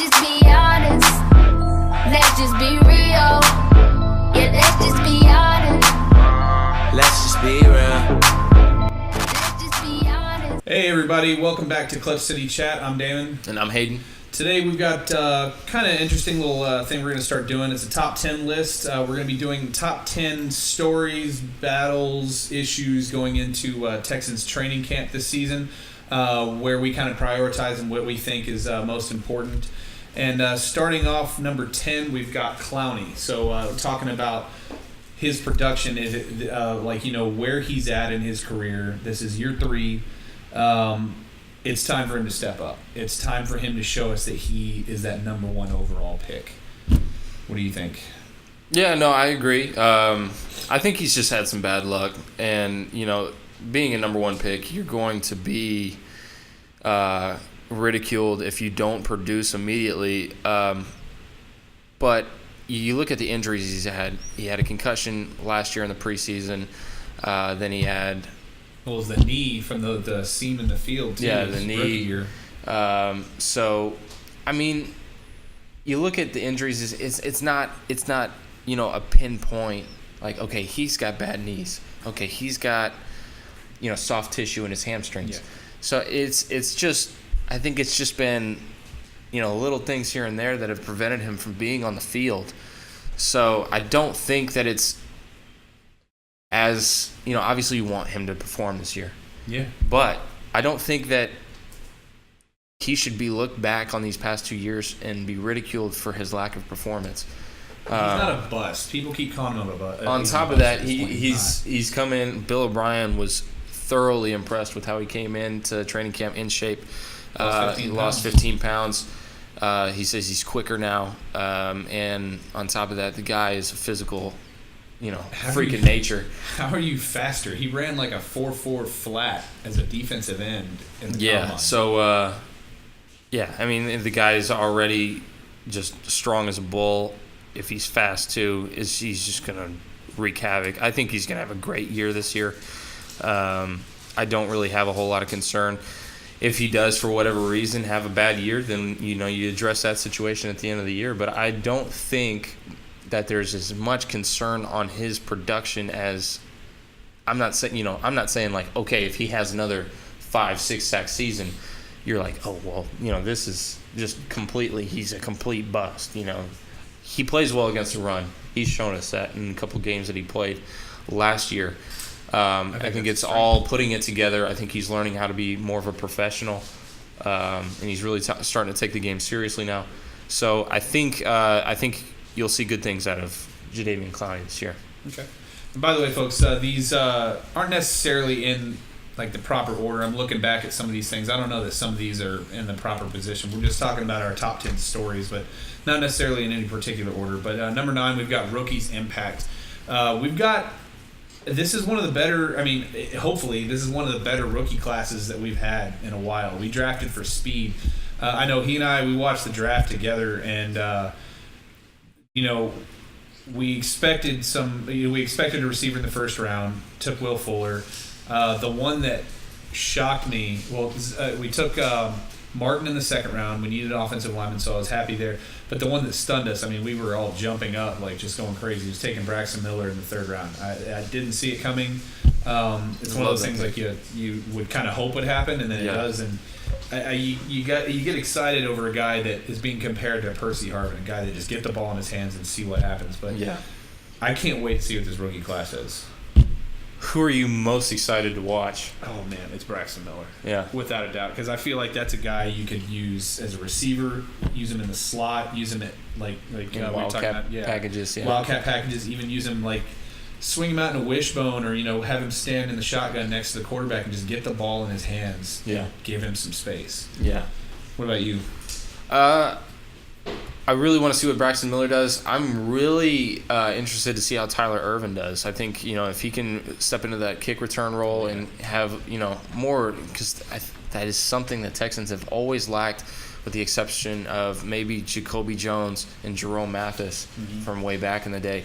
just be honest. Let's just be real. Yeah, let's just be honest. Let's just be real. Let's just be honest. Hey everybody, welcome back to Cliff City Chat. I'm Damon. And I'm Hayden. Today we've got kind of interesting little thing we're going to start doing. It's a top 10 list. We're going to be doing top 10 stories, battles, issues going into Texans training camp this season, where we kind of prioritize and what we think is most important. And starting off number 10, we've got Clowney. So talking about his production, is it where he's at in his career. This is year 3. It's time for him to step up. It's time for him to show us that he is that number 1 overall pick. What do you think? Yeah, no, I agree. I think he's just had some bad luck. And, being a number 1 pick, you're going to be ridiculed if you don't produce immediately. But you look at the injuries he's had. He had a concussion last year in the preseason. Then he had... Well, it was the knee from the seam in the field, too. Yeah, the knee. Year. So, I mean, you look at the injuries. It's not a pinpoint. Like, okay, he's got bad knees. Okay, he's got soft tissue in his hamstrings. Yeah. So it's just, I think it's just been little things here and there that have prevented him from being on the field. So I don't think that it's as, obviously you want him to perform this year. Yeah. But I don't think that he should be looked back on these past 2 years and be ridiculed for his lack of performance. He's not a bust. People keep calling him a bust. On top of that, he's come in. Bill O'Brien was thoroughly impressed with how he came into training camp in shape. He lost 15 pounds. He says he's quicker now. And on top of that, the guy is a physical freaking nature. How are you faster? He ran like a 4.4 flat as a defensive end in the combine. So, I mean, the guy is already just strong as a bull. If he's fast, too, he's just going to wreak havoc. I think he's going to have a great year this year. I don't really have a whole lot of concern. If he does, for whatever reason, have a bad year, then, you address that situation at the end of the year. But I don't think that there's as much concern on his production as I'm not saying like, okay, if he has another 5-6 sack season, you're like, oh well, this is just he's a complete bust. He plays well against the run. He's shown us that in a couple games that he played last year. I think it's all putting it together. I think he's learning how to be more of a professional, and he's really starting to take the game seriously now. So I think you'll see good things out of Jadeveon Clowney this year. Okay. And by the way, folks, these aren't necessarily in like the proper order. I'm looking back at some of these things. I don't know that some of these are in the proper position. We're just talking about our top 10 stories, but not necessarily in any particular order. But number 9, we've got rookies impact. This is one of the better, hopefully this is one of the better rookie classes that we've had in a while. We drafted for speed. I know he and I, we watched the draft together, and we expected a receiver in the first round. Took Will Fuller. The one that shocked me, we took Martin in the second round. We needed an offensive lineman, so I was happy there. But the one that stunned us, we were all jumping up, like just going crazy. He was taking Braxton Miller in the third round. I didn't see it coming. It's one of those things like you would kind of hope would happen, and then it does. And you get excited over a guy that is being compared to Percy Harvin, a guy that just get the ball in his hands and see what happens. But I can't wait to see what this rookie class is. Who are you most excited to watch? Oh man, it's Braxton Miller. Yeah, without a doubt, because I feel like that's a guy you could use as a receiver, use him in the slot, use him at like wildcat packages. Yeah, wildcat packages. Even use him like swing him out in a wishbone, or have him stand in the shotgun next to the quarterback and just get the ball in his hands. Yeah, give him some space. Yeah. What about you? I really want to see what Braxton Miller does. I'm really interested to see how Tyler Ervin does. I think, if he can step into that kick return role and have, more, because that is something that Texans have always lacked, with the exception of maybe Jacoby Jones and Jerome Mathis from way back in the day.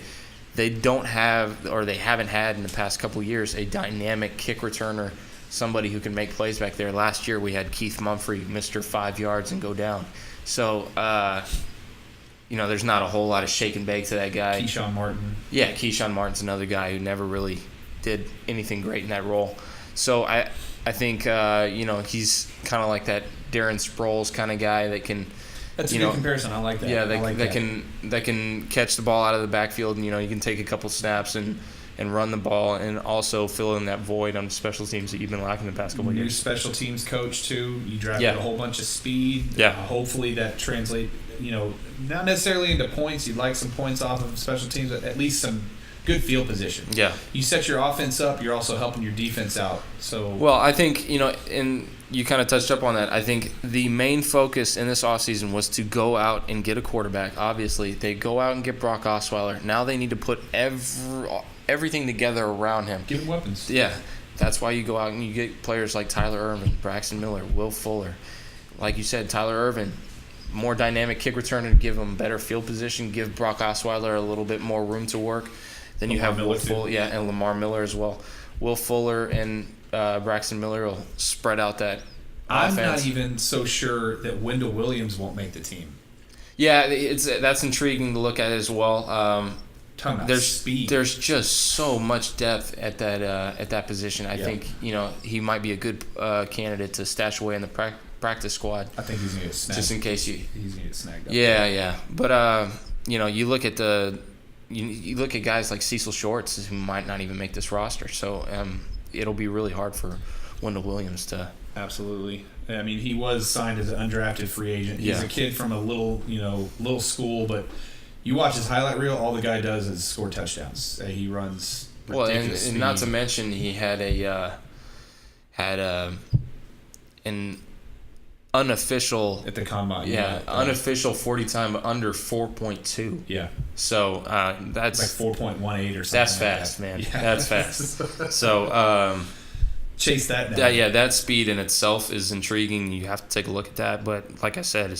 They don't have, or they haven't had in the past couple years, a dynamic kick returner, somebody who can make plays back there. Last year we had Keith Mumphrey, Mr. 5 yards and go down. So, there's not a whole lot of shake and bake to that guy. Keyshawn Martin. Yeah, Keyshawn Martin's another guy who never really did anything great in that role. So I think he's kind of like that Darren Sproles kind of guy that can. That's a good comparison. I like that. Yeah, that can catch the ball out of the backfield, and you can take a couple snaps and run the ball, and also fill in that void on special teams that you've been lacking the past couple of years. New special teams coach too. You drafted a whole bunch of speed. Yeah. Hopefully that translates. Not necessarily into points. You'd like some points off of special teams, but at least some good field position. Yeah. You set your offense up. You're also helping your defense out. So. Well, I think and you kind of touched up on that. I think the main focus in this offseason was to go out and get a quarterback. Obviously, they go out and get Brock Osweiler. Now they need to put everything together around him. Give him weapons. Yeah. That's why you go out and you get players like Tyler Irvin, Braxton Miller, Will Fuller. Like you said, Tyler Irvin, more dynamic kick returner to give him better field position, give Brock Osweiler a little bit more room to work. Then you have Will Fuller, and Lamar Miller as well. Will Fuller and Braxton Miller will spread out that offense. I'm not even so sure that Wendell Williams won't make the team. Yeah, that's intriguing to look at as well. There's speed. There's just so much depth at that position. I think he might be a good candidate to stash away in the practice squad. I think he's gonna get snagged. Just in case he's gonna get snagged up. Yeah. But you look at you look at guys like Cecil Shorts who might not even make this roster. So it'll be really hard for Wendell Williams to. Absolutely. I mean, he was signed as an undrafted free agent. He's a kid from a little school, but you watch his highlight reel, all the guy does is score touchdowns. He runs ridiculous speed. And not to mention he had an unofficial at the combine. Unofficial 40 time under 4.2. Yeah. So that's like 4.18 or something. That's fast, man. Yeah. That's fast. So chase that down. Yeah, that speed in itself is intriguing. You have to take a look at that. But like I said,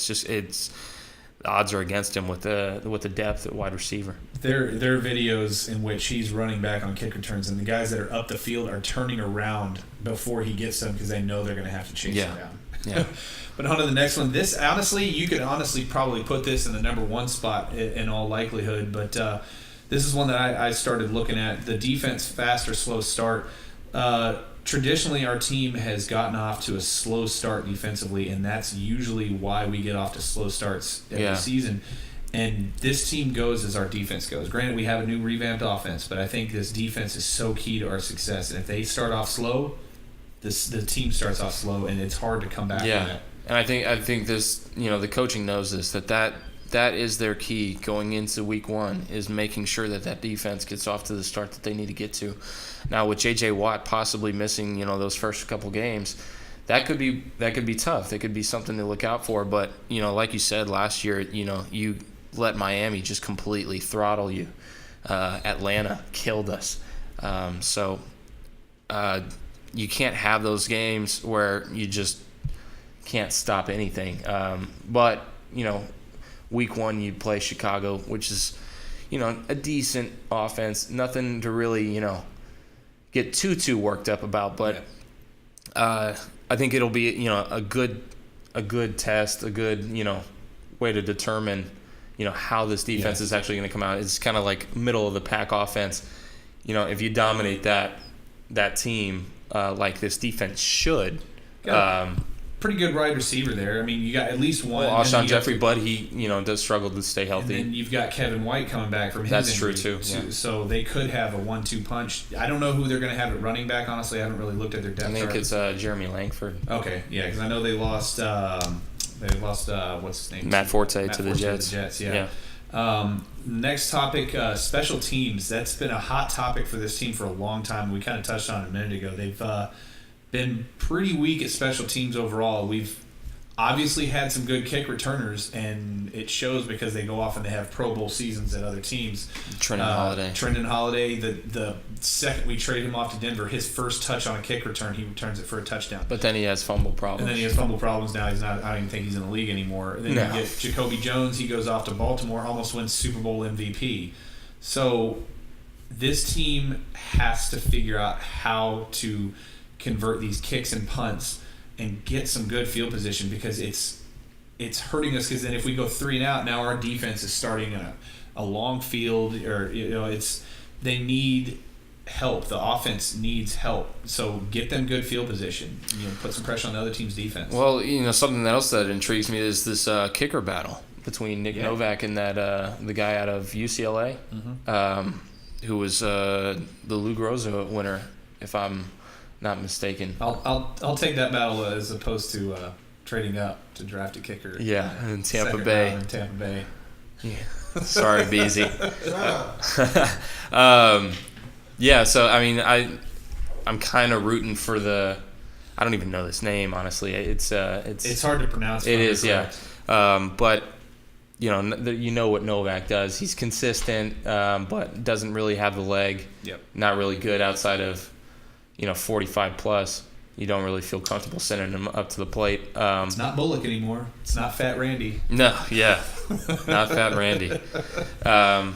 the odds are against him with the depth at wide receiver. There are videos in which he's running back on kick returns, and the guys that are up the field are turning around before he gets them because they know they're going to have to chase him down. Yeah. But on to the next one. This, honestly, you could probably put this in the number one spot in all likelihood. But this is one that I started looking at. The defense, fast or slow start. Traditionally, our team has gotten off to a slow start defensively, and that's usually why we get off to slow starts every season. And this team goes as our defense goes. Granted, we have a new revamped offense, but I think this defense is so key to our success. And if they start off slow, the team starts off slow, and it's hard to come back from that. And I think this, the coaching knows this, that is their key going into week one, is making sure that defense gets off to the start that they need to get to. Now with J.J. Watt possibly missing, those first couple games, that could be tough. That could be something to look out for. But, like you said last year, you let Miami just completely throttle you. Atlanta killed us. So you can't have those games where you just can't stop anything. But, week one you play Chicago, which is, a decent offense. Nothing to really, get too worked up about. But I think it'll be, a good test, a good, way to determine, how this defense is actually going to come out. It's kind of like middle of the pack offense. If you dominate that team like this defense should. Pretty good wide receiver there. I mean, you got at least one. Well, Alshon Jeffrey, but he, does struggle to stay healthy. And then you've got Kevin White coming back from his injury. That's true, too. Yeah. So they could have a 1-2 punch. I don't know who they're going to have at running back, honestly. I haven't really looked at their depth chart. I think it's Jeremy Langford. Okay, yeah, because I know they lost what's his name? Matt Forte to the Jets. Yeah. Next topic, special teams. That's been a hot topic for this team for a long time. We kind of touched on it a minute ago. They've been pretty weak at special teams overall. We've obviously had some good kick returners, and it shows because they go off and they have Pro Bowl seasons at other teams. Trendon Holiday, the second we trade him off to Denver, his first touch on a kick return, he returns it for a touchdown. But then he has fumble problems. And then he has fumble problems now. He's not. I don't even think he's in the league anymore. And then you get Jacoby Jones. He goes off to Baltimore, almost wins Super Bowl MVP. So this team has to figure out how to convert these kicks and punts and get some good field position, because it's hurting us because then if we go 3 and out, now our defense is starting a long field, or they need help. The offense needs help, so get them good field position. Put some pressure on the other team's defense. Well, something else that intrigues me is this kicker battle between Nick Novak and that the guy out of UCLA, who was the Lou Groza winner, if I'm not mistaken. I'll take that battle as opposed to trading up to draft a kicker. Yeah, in Tampa Bay. In Tampa Bay. Yeah. Sorry, Beezy. Yeah, so I mean, I'm kind of rooting for the. I don't even know this name, honestly. It's hard to pronounce. It is, correct. Yeah. But what Novak does. He's consistent, but doesn't really have the leg. Yep. Not really good outside of, 45 plus. You don't really feel comfortable sending him up to the plate. It's not Bullock anymore. It's not Fat Randy. No, yeah, not Fat Randy. But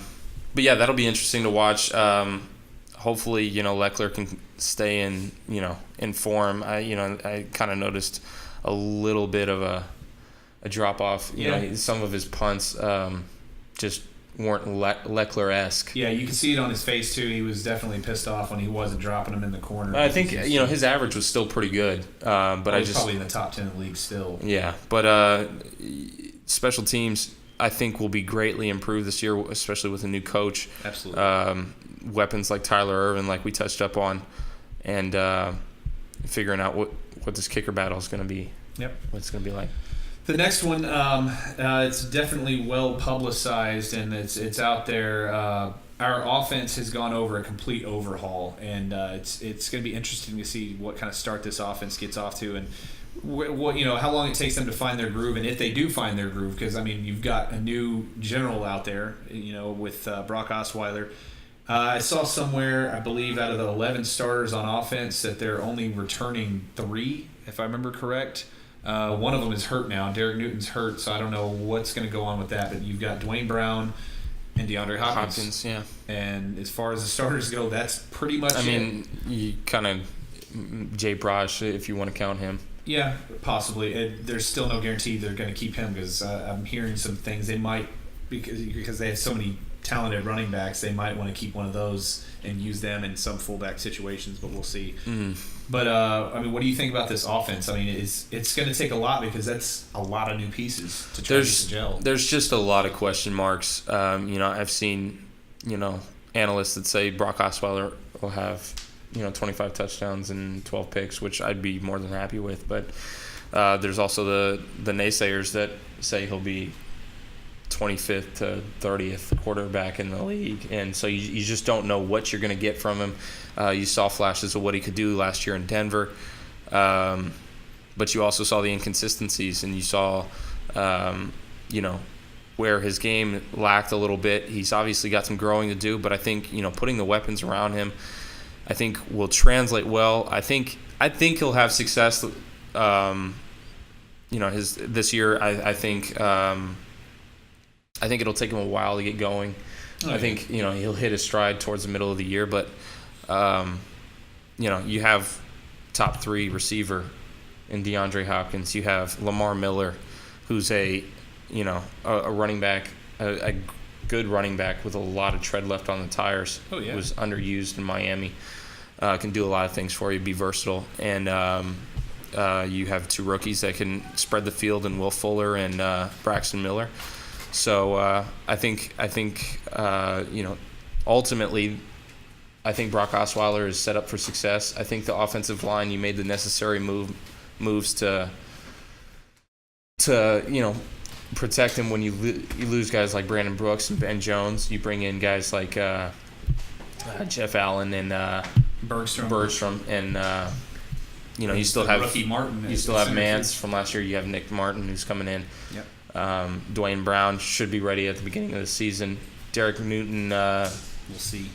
yeah, that'll be interesting to watch. Hopefully, Leckler can stay in form. I kind of noticed a little bit of a drop off. Some of his punts just weren't Leckler-esque. Yeah, you can see it on his face too. He was definitely pissed off when he wasn't dropping them in the corner. I think his average was still pretty good, but he's probably in the top 10 of the league still. Yeah, but special teams I think will be greatly improved this year, especially with a new coach. Absolutely. Weapons like Tyler Irvin, like we touched up on, and figuring out what this kicker battle is going to be. Yep. What it's going to be like. The next one, it's definitely well publicized and it's out there. Our offense has gone over a complete overhaul, and it's going to be interesting to see what kind of start this offense gets off to, and what how long it takes them to find their groove, and if they do find their groove, because you've got a new general out there, with Brock Osweiler. I saw somewhere, I believe, out of the 11 starters on offense, that they're only returning 3, if I remember correct. One of them is hurt now. Derek Newton's hurt, so I don't know what's going to go on with that. But you've got Dwayne Brown and DeAndre Hopkins. Yeah. And as far as the starters go, that's pretty much it. You kind of Jay Brosh, if you want to count him. Yeah, possibly. There's still no guarantee they're going to keep him, because I'm hearing some things they might, because they have so many talented running backs, they might want to keep one of those and use them in some fullback situations, but we'll see. Mm-hmm. But what do you think about this offense? It's going to take a lot, because that's a lot of new pieces to try to gel. There's just a lot of question marks. I've seen analysts that say Brock Osweiler will have 25 touchdowns and 12 picks, which I'd be more than happy with. But there's also the naysayers that say he'll be 25th to 30th quarterback in the league, and so you just don't know what you're going to get from him. You saw flashes of what he could do last year in Denver, but you also saw the inconsistencies, and you saw where his game lacked a little bit. He's obviously got some growing to do, but I think putting the weapons around him, I think will translate well. I think he'll have success. This year. I think it'll take him a while to get going. I think he'll hit his stride towards the middle of the year, but you have top 3 receiver in DeAndre Hopkins. You have Lamar Miller, who's a running back, a good running back with a lot of tread left on the tires. Oh yeah, was underused in Miami. Can do a lot of things for you, be versatile, and you have 2 rookies that can spread the field, in Will Fuller and Braxton Miller. So I think ultimately, I think Brock Osweiler is set up for success. I think the offensive line, you made the necessary moves to protect him when you lose guys like Brandon Brooks and Ben Jones. You bring in guys like Jeff Allen and Bergstrom, and you still have rookie Martin. You still have Mance from last year. You have Nick Martin, who's coming in. Yep. Dwayne Brown should be ready at the beginning of the season. Derek Newton, we'll see.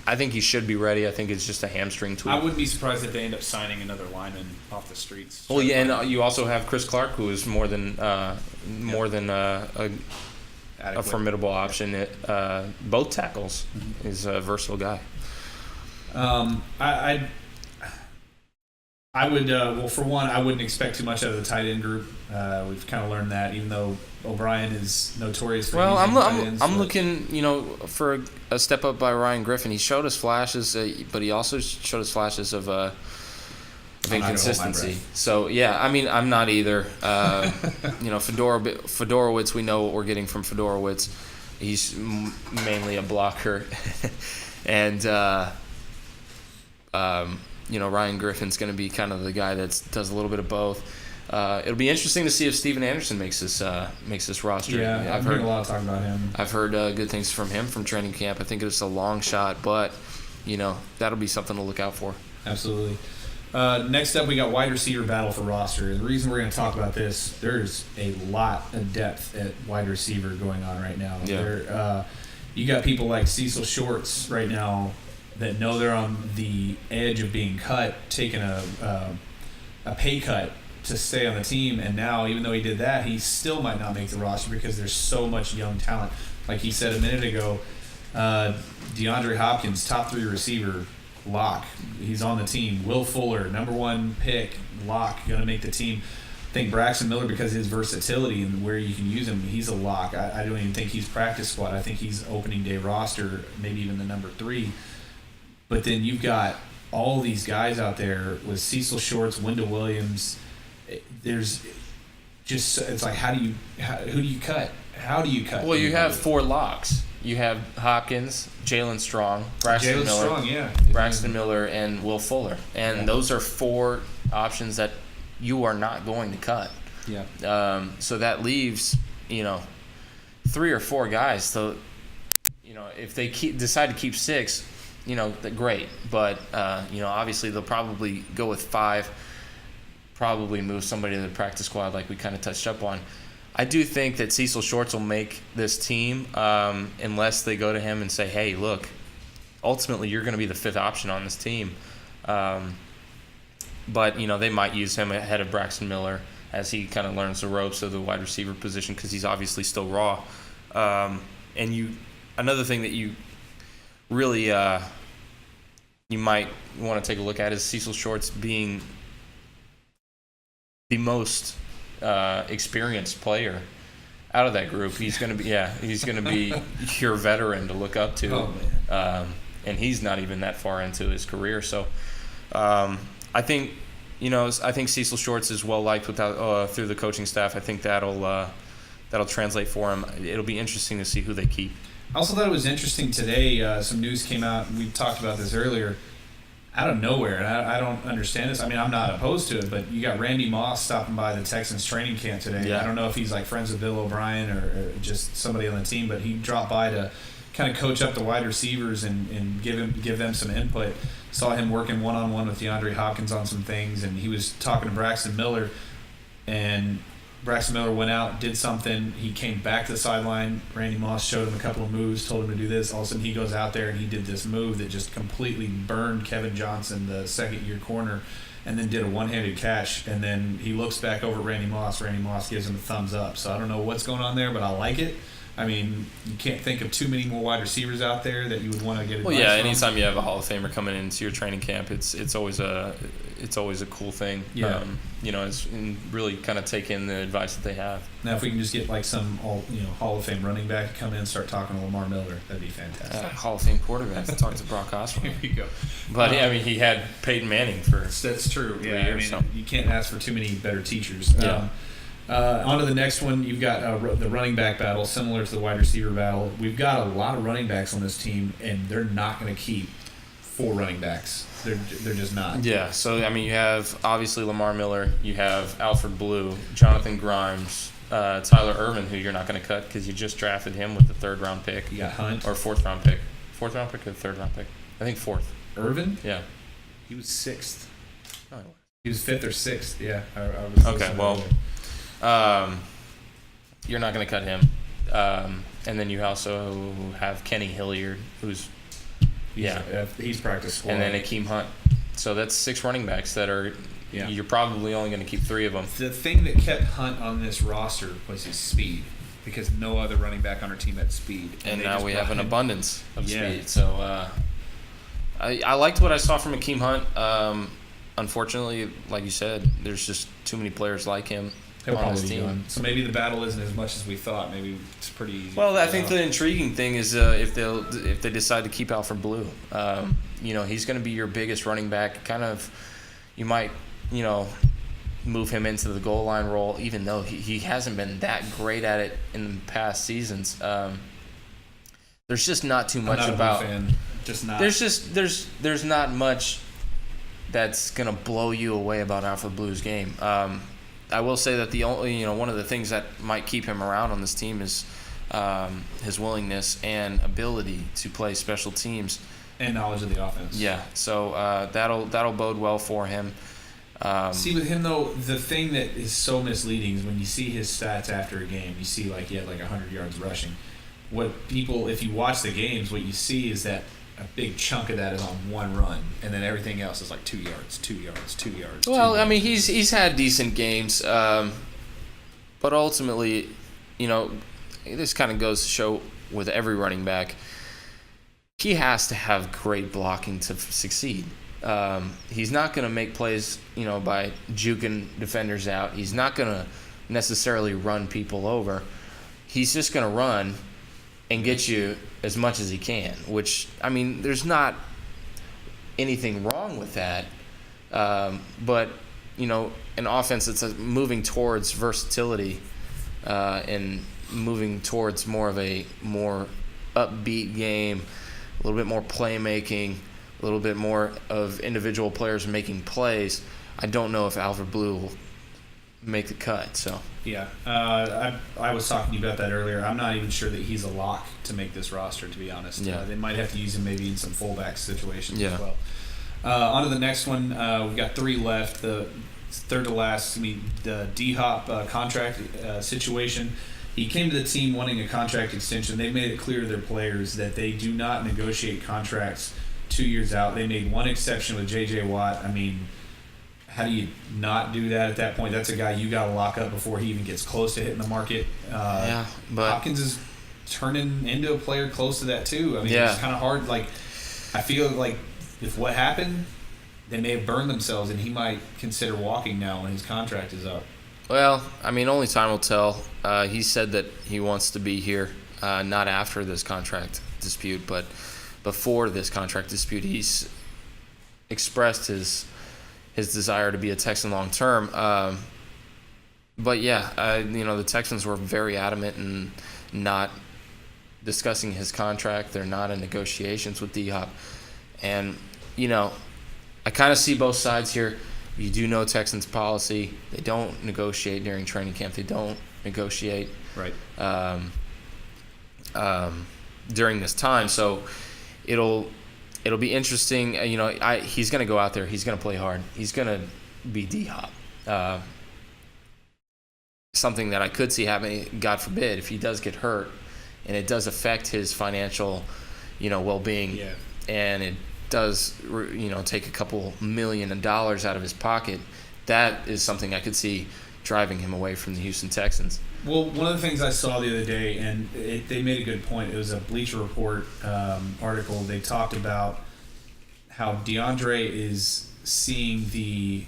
I think he should be ready. I think it's just a hamstring tweak. I wouldn't be surprised if they end up signing another lineman off the streets. Well, yeah, and you also have Chris Clark, who is more than a formidable option at both tackles. Mm-hmm. He's a versatile guy. I I would, well, for one, I wouldn't expect too much out of the tight end group. We've kind of learned that, even though O'Brien is notorious for Well, using tight ends. I'm looking, for a step up by Ryan Griffin. He showed us flashes, but he also showed us flashes of inconsistency. So yeah, I mean, I'm not either. Fedorowicz, we know what we're getting from Fedorowicz. He's mainly a blocker, and Ryan Griffin's going to be kind of the guy that does a little bit of both. It'll be interesting to see if Steven Anderson makes this roster. Yeah, I've heard a lot of talk about him. I've heard good things from him from training camp. I think it's a long shot, but that'll be something to look out for. Absolutely. Next up, we got wide receiver battle for roster. The reason we're going to talk about this, there's a lot of depth at wide receiver going on right now. Yeah. You got people like Cecil Shorts right now that know they're on the edge of being cut, taking a pay cut to stay on the team, and now, even though he did that, he still might not make the roster because there's so much young talent. Like he said a minute ago, DeAndre Hopkins, top 3 receiver, lock. He's on the team. Will Fuller, number 1 pick, lock, going to make the team. I think Braxton Miller, because of his versatility and where you can use him, he's a lock. I don't even think he's practice squad. I think he's opening day roster, maybe even the number 3. But then you've got all these guys out there with Cecil Shorts, Wendell Williams. There's just, it's like, who do you cut? How do you cut? Well, you have 4 locks. You have Hopkins, Jalen Strong, Braxton Miller, and Will Fuller. And those are 4 options that you are not going to cut. Yeah. So that leaves, 3 or 4 guys. So, if they decide to keep 6, great. But, obviously they'll probably go with 5, probably move somebody to the practice squad like we kind of touched up on. I do think that Cecil Shorts will make this team unless they go to him and say, hey, look, ultimately you're going to be the 5th option on this team. But, they might use him ahead of Braxton Miller as he kind of learns the ropes of the wide receiver position because he's obviously still raw. Another thing that you really you might want to take a look at is Cecil Shorts being the most experienced player out of that group. He's going to be your veteran to look up to. Oh, man. And he's not even that far into his career. So I think Cecil Shorts is well liked through the coaching staff. I think that'll translate for him. It'll be interesting to see who they keep. I also thought it was interesting today. Some news came out, and we talked about this earlier, out of nowhere, and I don't understand this. I mean, I'm not opposed to it, but you got Randy Moss stopping by the Texans training camp today. Yeah. I don't know if he's like friends with Bill O'Brien or just somebody on the team, but he dropped by to kind of coach up the wide receivers and give them some input. Saw him working one-on-one with DeAndre Hopkins on some things, and he was talking to Braxton Miller, and Braxton Miller went out, did something. He came back to the sideline. Randy Moss showed him a couple of moves, told him to do this. All of a sudden, he goes out there and he did this move that just completely burned Kevin Johnson, the second-year corner, and then did a one-handed catch. And then he looks back over at Randy Moss. Randy Moss gives him a thumbs up. So I don't know what's going on there, but I like it. I mean, you can't think of too many more wide receivers out there that you would want to get advice Well, yeah, from. anytime you have a Hall of Famer coming into your training camp, it's always a cool thing. Yeah. And really kind of take in the advice that they have. Now, if we can just get like some Hall of Fame running back to come in and start talking to Lamar Miller, that'd be fantastic. Hall of Fame quarterback to talk to Brock Osweiler. Here you go. But he had Peyton Manning for That's true. 3 Yeah, years. I mean, you can't ask for too many better teachers. Yeah. On to the next one. You've got the running back battle, similar to the wide receiver battle. We've got a lot of running backs on this team, and they're not going to keep 4 running backs. They're just not. Yeah, so, you have, obviously, Lamar Miller. You have Alfred Blue, Jonathan Grimes, Tyler Irvin, who you're not going to cut because you just drafted him with the 3rd-round pick. You got Hunt. Or 4th-round pick. 4th-round pick or 3rd-round pick? I think 4th. Irvin? Yeah. He was 6th. Oh. He was 5th or 6th. Yeah. I was Okay, well, you're not going to cut him. And then you also have Kenny Hilliard, who's he's practice squad. and then Akeem Hunt. So that's 6 running backs that are you're probably only going to keep 3 of them. The thing that kept Hunt on this roster was his speed, because no other running back on our team had speed. And now we have an abundance of Yeah. speed. So I liked what I saw from Akeem Hunt. unfortunately, like you said, there's just too many players like him on his team. So maybe the battle isn't as much as we thought. Maybe it's pretty easy. Well, I think the intriguing thing is if they decide to keep Alfred Blue, he's going to be your biggest running back. Kind of, you might move him into the goal line role, even though he hasn't been that great at it in past seasons. There's just not too much about. Just not. There's not much that's gonna blow you away about Alfred Blue's game. I will say that the only one of the things that might keep him around on this team is his willingness and ability to play special teams and knowledge of the offense. Yeah, so that'll bode well for him. See, with him though, the thing that is so misleading is when you see his stats after a game. You see he had 100 yards rushing. If you watch the games, what you see is that a big chunk of that is on one run, and then everything else is 2 yards, 2 yards, 2 yards. Well, 2 yards. I mean, he's had decent games, but ultimately, this kind of goes to show with every running back, he has to have great blocking to succeed. He's not going to make plays, by juking defenders out. He's not going to necessarily run people over. He's just going to run and get you as much as he can, which, I mean, there's not anything wrong with that. But, an offense that's moving towards versatility and moving towards more of a more upbeat game, a little bit more playmaking, a little bit more of individual players making plays. I don't know if Alfred Blue will make the cut. So yeah, I was talking to you about that earlier. I'm not even sure that he's a lock to make this roster, to be honest. Yeah. They might have to use him maybe in some fullback situations as well. On to the next one. We've got 3 left. The third to last, the D-Hop contract situation. He came to the team wanting a contract extension. They made it clear to their players that they do not negotiate contracts 2 years out. They made one exception with J.J. Watt. I mean, how do you not do that at that point? That's a guy you got to lock up before he even gets close to hitting the market. But Hopkins is turning into a player close to that too. I mean, it's kind of hard. I feel like if what happened, they may have burned themselves, and he might consider walking now when his contract is up. Well, I mean, only time will tell. He said that he wants to be here, not after this contract dispute, but before this contract dispute. He's expressed his desire to be a Texan long term. But yeah, the Texans were very adamant in not discussing his contract. They're not in negotiations with D-Hop. And, I kind of see both sides here. You do know Texans policy. They don't negotiate during training camp. They don't negotiate during this time. So it'll be interesting. He's going to go out there. He's going to play hard. He's going to be D-Hop. Something that I could see happening, God forbid, if he does get hurt and it does affect his financial, well-being, and it does, take a couple $1 million out of his pocket, that is something I could see driving him away from the Houston Texans. Well, one of the things I saw the other day, and they made a good point. It was a Bleacher Report article. They talked about how DeAndre is seeing the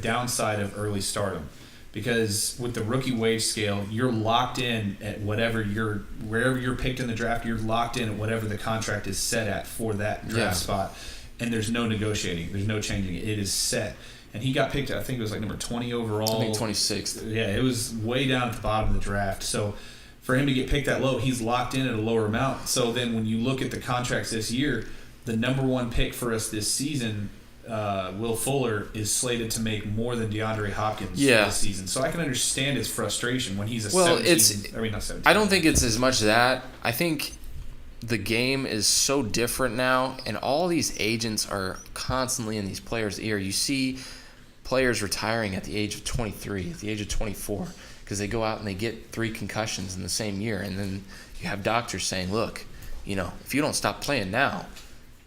downside of early stardom. Because with the rookie wage scale, you're locked in at wherever you're picked in the draft, you're locked in at whatever the contract is set at for that draft spot. And there's no negotiating. There's no changing it. It is set. And he got picked, I think it was number 20 overall. I think 26th. Yeah, it was way down at the bottom of the draft. So for him to get picked that low, he's locked in at a lower amount. So then when you look at the contracts this year, the number 1 pick for us this season, Will Fuller, is slated to make more than DeAndre Hopkins this season. So I can understand his frustration when he's not 17. I don't think it's as much that. I think the game is so different now, and all these agents are constantly in these players' ear. You see players retiring at the age of 23, at the age of 24, because they go out and they get 3 concussions in the same year, and then you have doctors saying, look, if you don't stop playing now,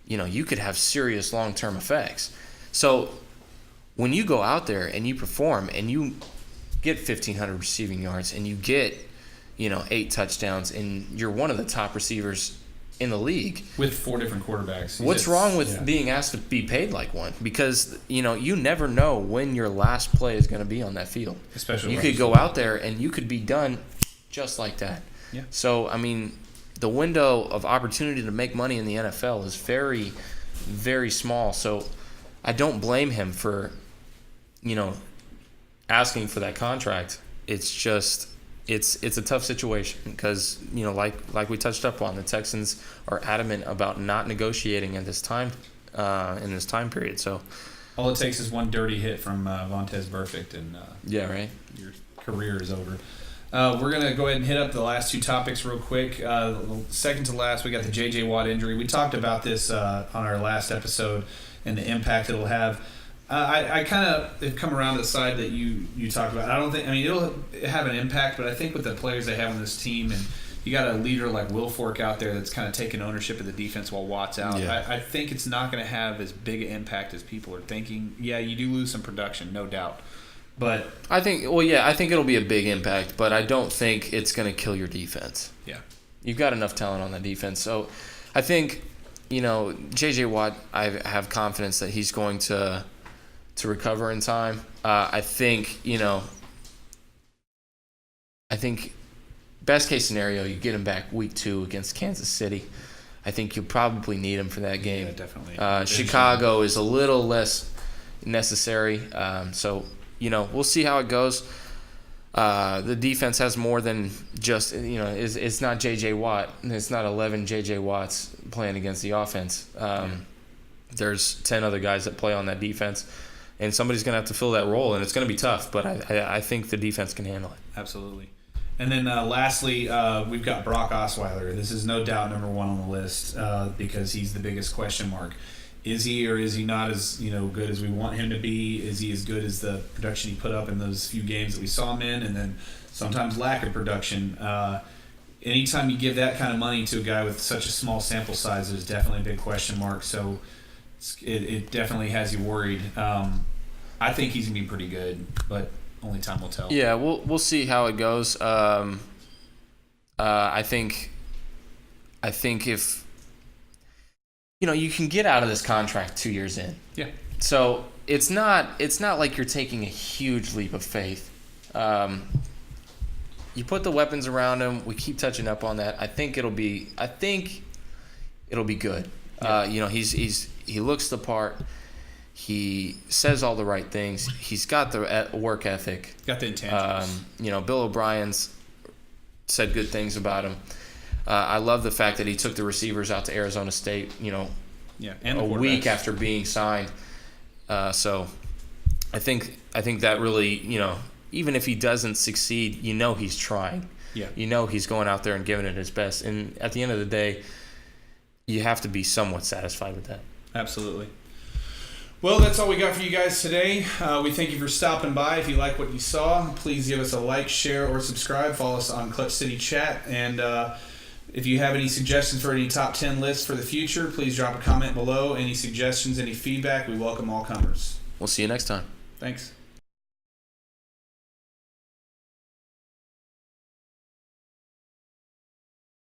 you could have serious long-term effects. So when you go out there and you perform and you get 1,500 receiving yards and you get, 8 touchdowns and you're one of the top receivers in the league. With 4 different quarterbacks. What's wrong with being asked to be paid like one? Because, you never know when your last play is going to be on that field. Especially you could go out there and you could be done just like that. Yeah. So, I mean, the window of opportunity to make money in the NFL is very, very small. So I don't blame him for, asking for that contract. It's just it's a tough situation because, like we touched up on, the Texans are adamant about not negotiating at this time in this time period. So all it takes is one dirty hit from Vontaze Burfict and right. Your career is over. We're going to go ahead and hit up the last 2 topics real quick. Second to last, we got the J.J. Watt injury. We talked about this on our last episode and the impact it'll have. I kind of have come around to the side that you talked about. It'll have an impact, but I think with the players they have on this team, and you got a leader like Wilfork out there that's kind of taking ownership of the defense while Watt's out, I think it's not going to have as big an impact as people are thinking. Yeah, you do lose some production, no doubt. But I think it'll be a big impact, but I don't think it's going to kill your defense. Yeah. You've got enough talent on that defense. So I think, J.J. Watt, I have confidence that he's going to recover in time. I think best case scenario, you get him back week 2 against Kansas City. I think you'll probably need him for that game. Yeah, definitely. Chicago is a little less necessary. So, we'll see how it goes. The defense has more than just, it's not J.J. Watt. It's not 11 J.J. Watts playing against the offense. There's 10 other guys that play on that defense. And somebody's going to have to fill that role, and it's going to be tough, but I think the defense can handle it. Absolutely. And then lastly, we've got Brock Osweiler. This is no doubt number 1 on the list because he's the biggest question mark. Is he or is he not as good as we want him to be? Is he as good as the production he put up in those few games that we saw him in? And then sometimes lack of production. Anytime you give that kind of money to a guy with such a small sample size, there's definitely a big question mark. So it definitely has you worried. I think he's gonna be pretty good, but only time will tell. Yeah, we'll see how it goes. I think if you can get out of this contract 2 years in. Yeah. So it's not like you're taking a huge leap of faith. You put the weapons around him. We keep touching up on that. I think it'll be good. Yeah. He looks the part. He says all the right things. He's got the work ethic. Got the intangibles. Bill O'Brien's said good things about him. I love the fact that he took the receivers out to Arizona State, and a week after being signed. So I think that really, even if he doesn't succeed, he's trying. Yeah. He's going out there and giving it his best. And at the end of the day, you have to be somewhat satisfied with that. Absolutely. Well, that's all we got for you guys today. We thank you for stopping by. If you like what you saw, please give us a like, share, or subscribe. Follow us on Clutch City Chat. And if you have any suggestions for any top 10 lists for the future, please drop a comment below. Any suggestions, any feedback, we welcome all comers. We'll see you next time. Thanks.